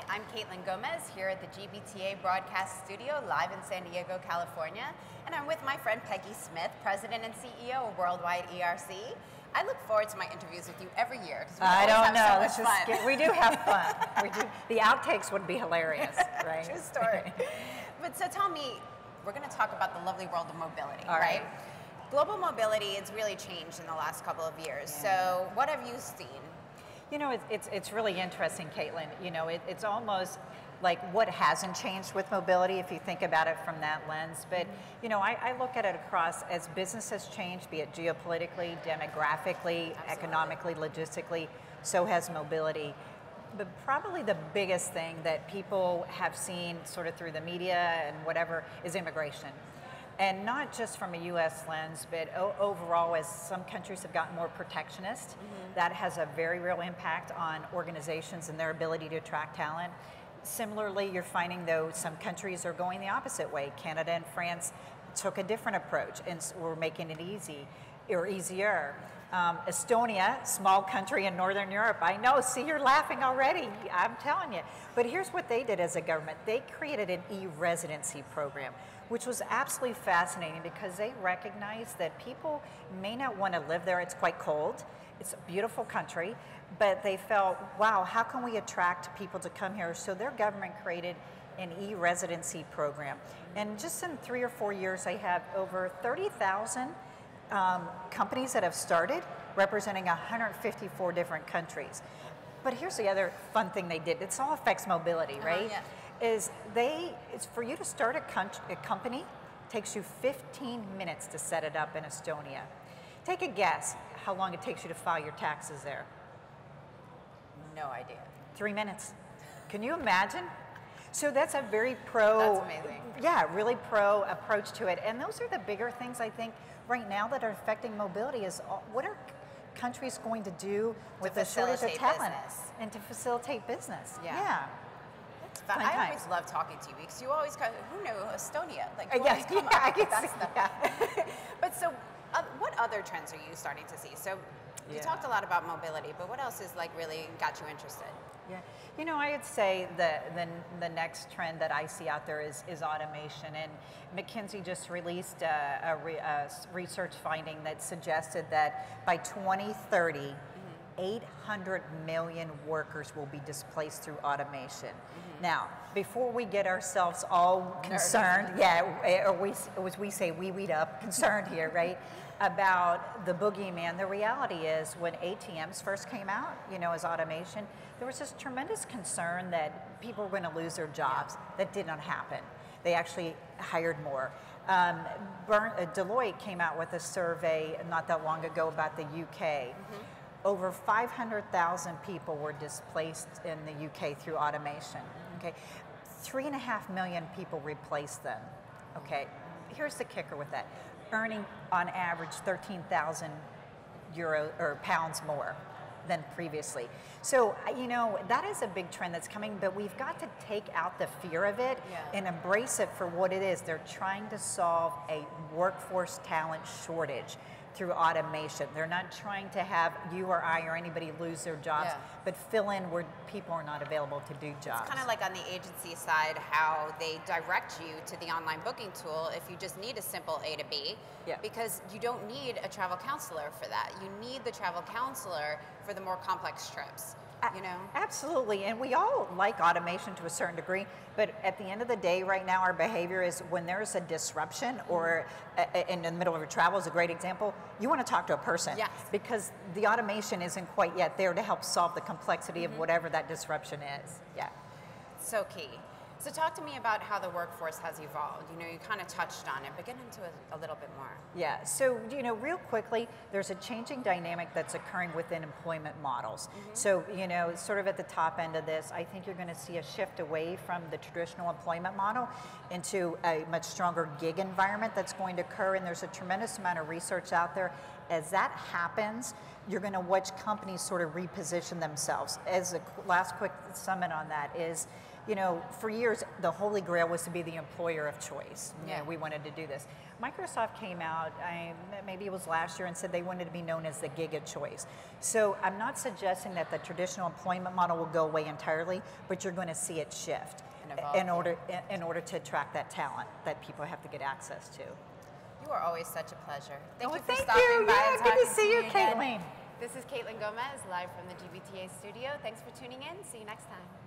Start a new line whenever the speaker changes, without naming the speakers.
I'm Caitlin Gomez here at the GBTA broadcast studio live in San Diego, California. And I'm with my friend Peggy Smith, President and CEO of Worldwide ERC. I look forward to my interviews with you every year because we always have so much fun.
We do have fun. We do. The outtakes would be hilarious, right?
True story. But so tell me, we're going to talk about the lovely world of mobility,
All right?
Global mobility has really changed in the last couple of years.
Yeah.
So what have you seen?
You know, it's really interesting, Caitlin. You know, it's almost like what hasn't changed with mobility if you think about it from that lens. But, you know, I look at it across as business has changed, be it geopolitically, demographically,
Absolutely.
Economically, logistically, so has mobility. But probably the biggest thing that people have seen sort of through the media and whatever is immigration. And not just from a U.S. lens, but overall, as some countries have gotten more protectionist, that has a very real impact on organizations and their ability to attract talent. Similarly, you're finding, though, some countries are going the opposite way. Canada and France took a different approach and were making it easy or easier. Estonia, small country in Northern Europe, I know, see, you're laughing already, I'm telling you. But here's what they did as a government. They created an e-residency program, which was absolutely fascinating because they recognized that people may not want to live there. It's quite cold. It's a beautiful country, but they felt, wow, how can we attract people to come here? So their government created an e-residency program. And just in 3 or 4 years, they have over 30,000 companies that have started, representing 154 different countries. But here's the other fun thing they did. It all affects mobility, right?
Yeah.
It's for you to start a company, takes you 15 minutes to set it up in Estonia. Take a guess how long it takes you to file your taxes there.
No idea.
3 minutes. Can you imagine? So that's a very pro,
That's amazing.
Yeah, really pro approach to it. And those are the bigger things I think right now that are affecting mobility is what are countries going to do with the shortage of talent and to facilitate business?
Yeah. That's fun. I always love talking to you because you always come, who knew Estonia? Like,
yes,
come
I
up
can
with that
see
stuff.
that.
But so what other trends are you starting to see? So you talked a lot about mobility, but what else is like really got you interested?
Yeah, you know, I would say the next trend that I see out there is automation. And McKinsey just released a research finding that suggested that by 2030, 800 million workers will be displaced through automation. Now, before we get ourselves all concerned, or as we say, weed up, concerned here, right, about the boogeyman, the reality is when ATMs first came out, you know, as automation, there was this tremendous concern that people were going to lose their jobs. That did not happen. They actually hired more. Deloitte came out with a survey not that long ago about the UK. Over 500,000 people were displaced in the UK through automation. Okay, 3.5 million people replaced them. Okay, here's the kicker with that: earning on average 13,000 euro or pounds more than previously. So, you know, that is a big trend that's coming, but we've got to take out the fear of it and embrace it for what it is. They're trying to solve a workforce talent shortage through automation. They're not trying to have you or I or anybody lose their jobs, but fill in where people are not available to do jobs.
It's kind of like on the agency side, how they direct you to the online booking tool if you just need a simple A to B, because you don't need a travel counselor for that. You need the travel counselor for the more complex trips. You know?
Absolutely, and we all like automation to a certain degree, but at the end of the day right now our behavior is when there's a disruption or in the middle of a travel is a great example, you want to talk to a person because the automation isn't quite yet there to help solve the complexity of whatever that disruption is. Yeah.
So key. So talk to me about how the workforce has evolved. You know, you kind of touched on it, but get into it a little bit more.
Yeah, so, you know, real quickly, there's a changing dynamic that's occurring within employment models. So, you know, sort of at the top end of this, I think you're going to see a shift away from the traditional employment model into a much stronger gig environment that's going to occur, and there's a tremendous amount of research out there. As that happens, you're going to watch companies sort of reposition themselves. As a last quick summit on that is, you know, for years, the holy grail was to be the employer of choice. You know, we wanted to do this. Microsoft came out, maybe it was last year, and said they wanted to be known as the gig of choice. So I'm not suggesting that the traditional employment model will go away entirely, but you're going to see it shift in order to attract that talent that people have to get access to.
You are always such a pleasure. Thank you for
thank
stopping
you.
by
Yeah,
and
good
talking
to see you,
me
Caitlin.
again. This is Caitlin Gomez, live from the GBTA studio. Thanks for tuning in. See you next time.